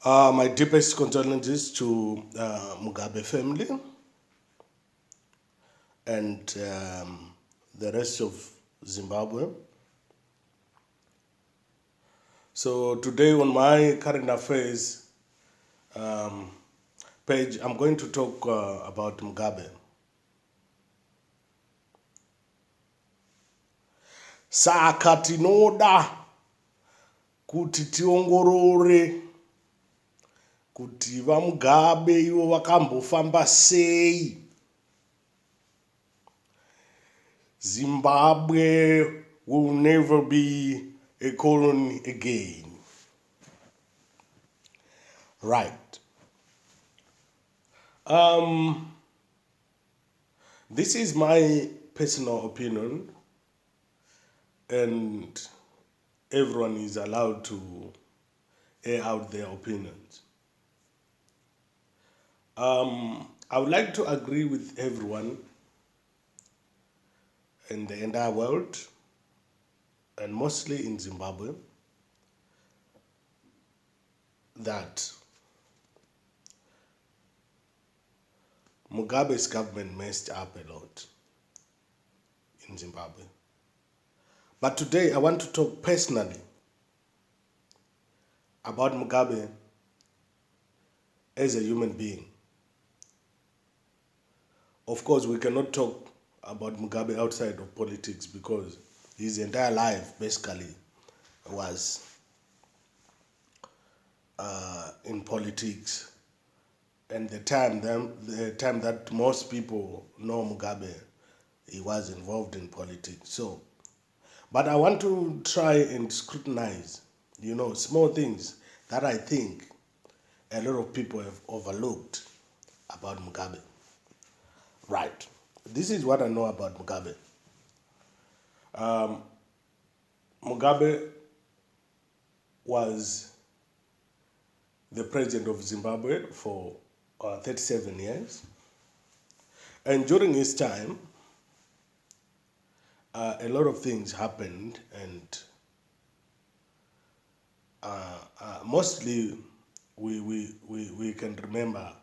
My deepest condolences to Mugabe family and the rest of Zimbabwe. So today on my current affairs page, I'm going to talk about Mugabe. Saka tinoda kuti tiongorore kuti vaMugabe ivo vakambofamba sei. Zimbabwe will never be a colony again. Right. This is my personal opinion, and everyone is allowed to air out their opinions. I would like to agree with everyone in the entire world, and mostly in Zimbabwe, that Mugabe's government messed up a lot in Zimbabwe. But today I want to talk personally about Mugabe as a human being. Of course, we cannot talk about Mugabe outside of politics because his entire life basically was in politics. And the time that most people know Mugabe, he was involved in politics. So, but I want to try and scrutinize, small things that I think a lot of people have overlooked about Mugabe. Right. This is what I know about Mugabe. Mugabe was the president of Zimbabwe for 37 years. And during his time, a lot of things happened, and mostly we can remember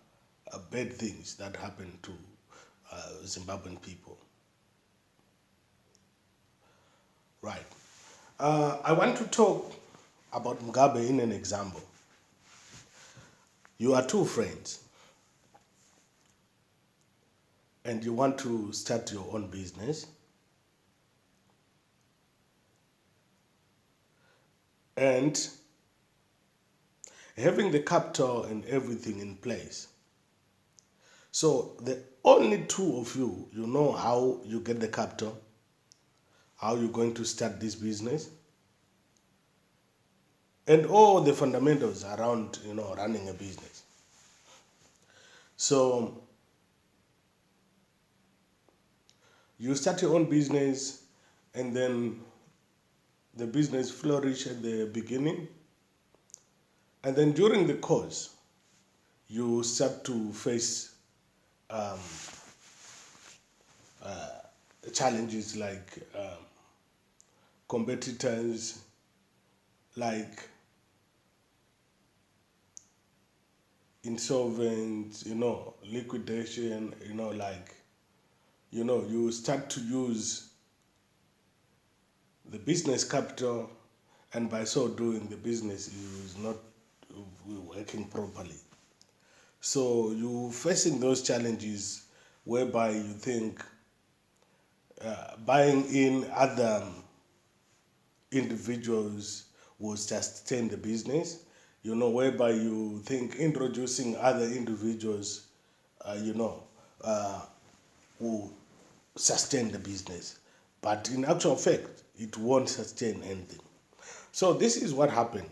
bad things that happened to Zimbabwean people. Right. I want to talk about Mugabe in an example. You are two friends and you want to start your own business. And having the capital and everything in place. So the only two of you, you know how you get the capital, how you're going to start this business, and all the fundamentals around, running a business. So you start your own business, and then the business flourish at the beginning, and then during the course, you start to face challenges like competitors, like insolvent, liquidation, you start to use the business capital, and by so doing, the business is not working properly. So you facing those challenges whereby you think buying in other individuals will sustain the business, whereby you think introducing other individuals, will sustain the business. But in actual fact, it won't sustain anything. So this is what happened.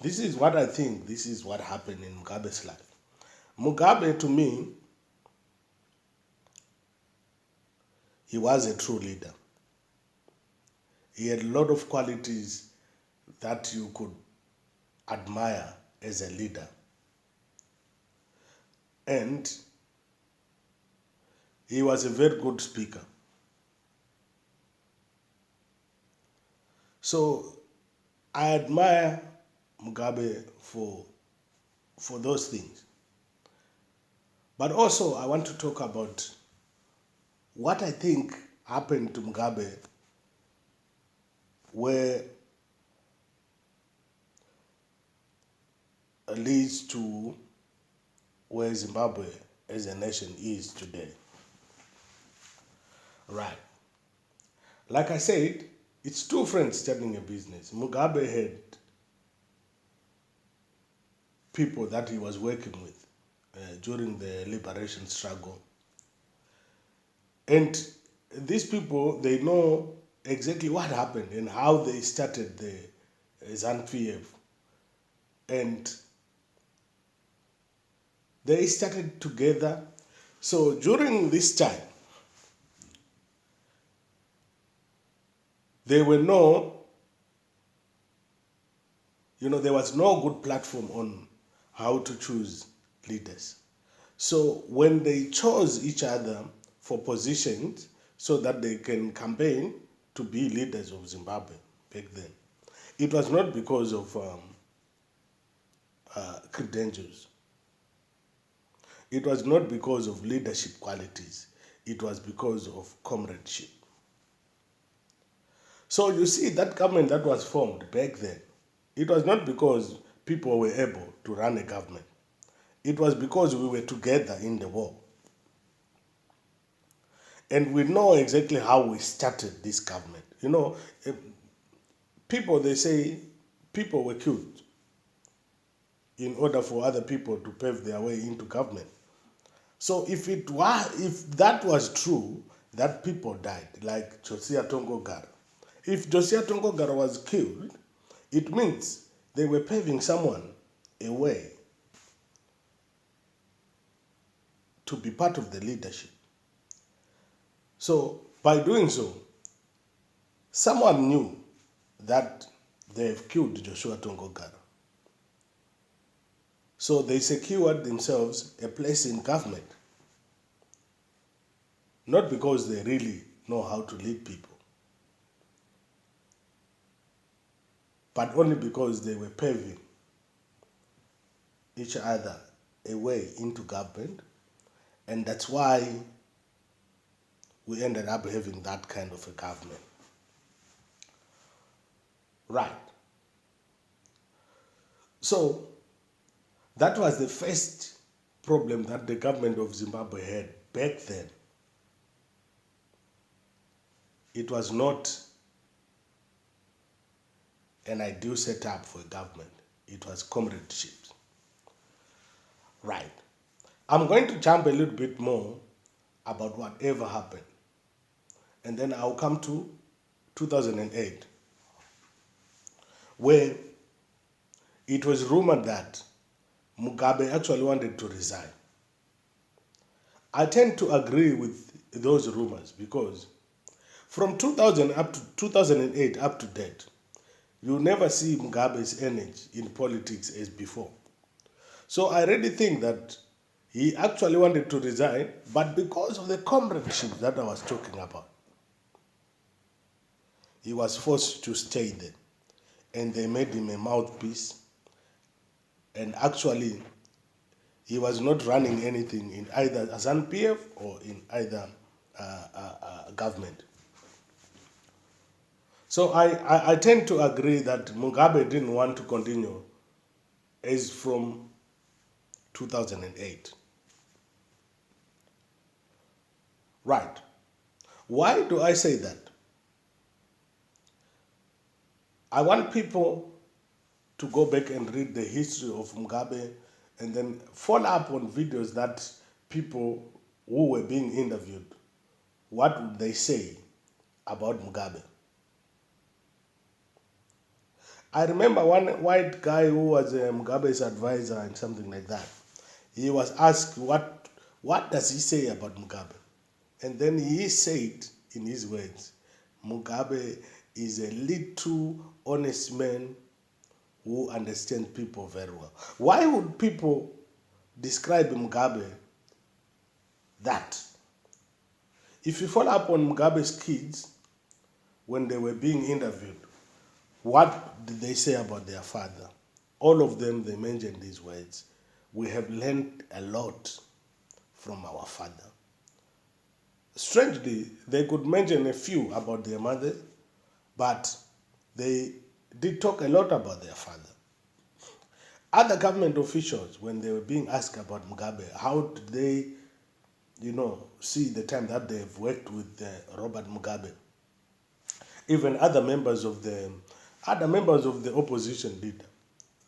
This is what I think, this is what happened in Mugabe's life. Mugabe, to me, he was a true leader. He had a lot of qualities that you could admire as a leader. And he was a very good speaker. So I admire Mugabe for for those things. But also, I want to talk about what I think happened to Mugabe, where leads to where Zimbabwe as a nation is today. Right. Like I said, it's two friends starting a business. Mugabe had people that he was working with during the liberation struggle. And these people, they know exactly what happened and how they started the ZANU-PF. And they started together. So during this time, there was no good platform on how to choose leaders. So when they chose each other for positions so that they can campaign to be leaders of Zimbabwe back then, it was not because of credentials. It was not because of leadership qualities. It was because of comradeship. So you see, that government that was formed back then, it was not because people were able to run a government. It was because we were together in the war. And we know exactly how we started this government. People, they say people were killed in order for other people to pave their way into government. So if that was true, that people died, like Josia Tongogara. If Josia Tongogara was killed, it means they were paving someone a way to be part of the leadership. So by doing so, someone knew that they've killed Joshua Tongogara. So they secured themselves a place in government, not because they really know how to lead people, but only because they were paving each other a way into government, and that's why we ended up having that kind of a government. Right. So that was the first problem that the government of Zimbabwe had back then. It was not an ideal setup for a government. It was comradeship. Right. I'm going to jump a little bit more about whatever happened. And then I'll come to 2008, where it was rumored that Mugabe actually wanted to resign. I tend to agree with those rumors because from 2000 up to 2008 up to date, you never see Mugabe's energy in politics as before. So I really think that he actually wanted to resign, but because of the comradeship that I was talking about, he was forced to stay there. And they made him a mouthpiece. And actually, he was not running anything in either ZANU-PF or in either government. So I tend to agree that Mugabe didn't want to continue as from 2008. Right. Why do I say that? I want people to go back and read the history of Mugabe and then follow up on videos that people who were being interviewed, what would they say about Mugabe? I remember one white guy who was Mugabe's advisor and something like that. He was asked, what does he say about Mugabe? And then he said, in his words, Mugabe is a little honest man who understands people very well. Why would people describe Mugabe that? If you follow up on Mugabe's kids, when they were being interviewed, what did they say about their father? All of them, they mentioned these words. we have learned a lot from our father. Strangely, they could mention a few about their mother, but they did talk a lot about their father. Other government officials, when they were being asked about Mugabe, how did they, see the time that they've worked with Robert Mugabe? Even other members of the opposition leader,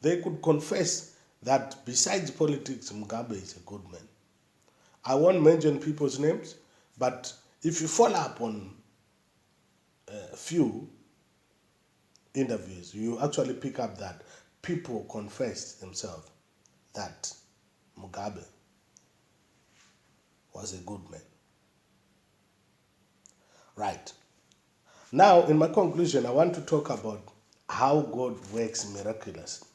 they could confess that besides politics, Mugabe is a good man. I won't mention people's names, but if you follow up on a few interviews, you actually pick up that people confessed themselves that Mugabe was a good man. Right. Now, in my conclusion, I want to talk about how God works miraculously.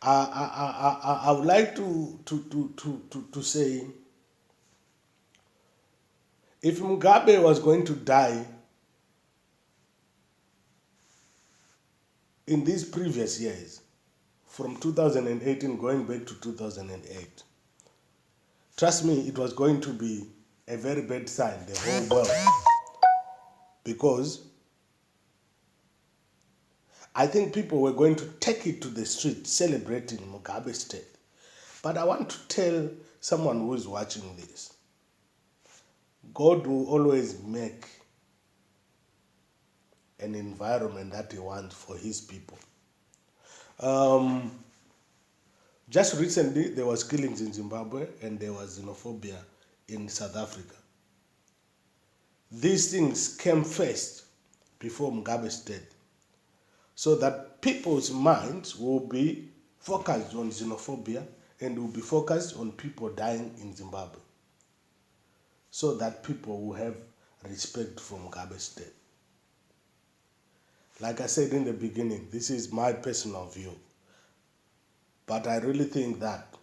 I would like to say, if Mugabe was going to die in these previous years, from 2018 going back to 2008, trust me, it was going to be a very bad sign, the whole world. Because I think people were going to take it to the street celebrating Mugabe's death. But I want to tell someone who is watching this, God will always make an environment that he wants for his people. Just recently, there was killings in Zimbabwe and there was xenophobia in South Africa. These things came first before Mugabe's death, so that people's minds will be focused on xenophobia and will be focused on people dying in Zimbabwe, so that people will have respect for Mugabe's death. Like I said in the beginning, this is my personal view, but I really think that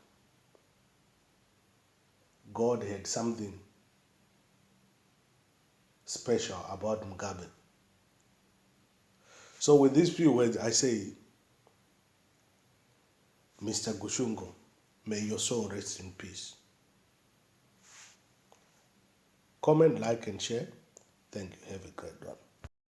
God had something special about Mugabe. So with these few words, I say, Mr. Gushungo, may your soul rest in peace. Comment, like, and share. Thank you. Have a great one.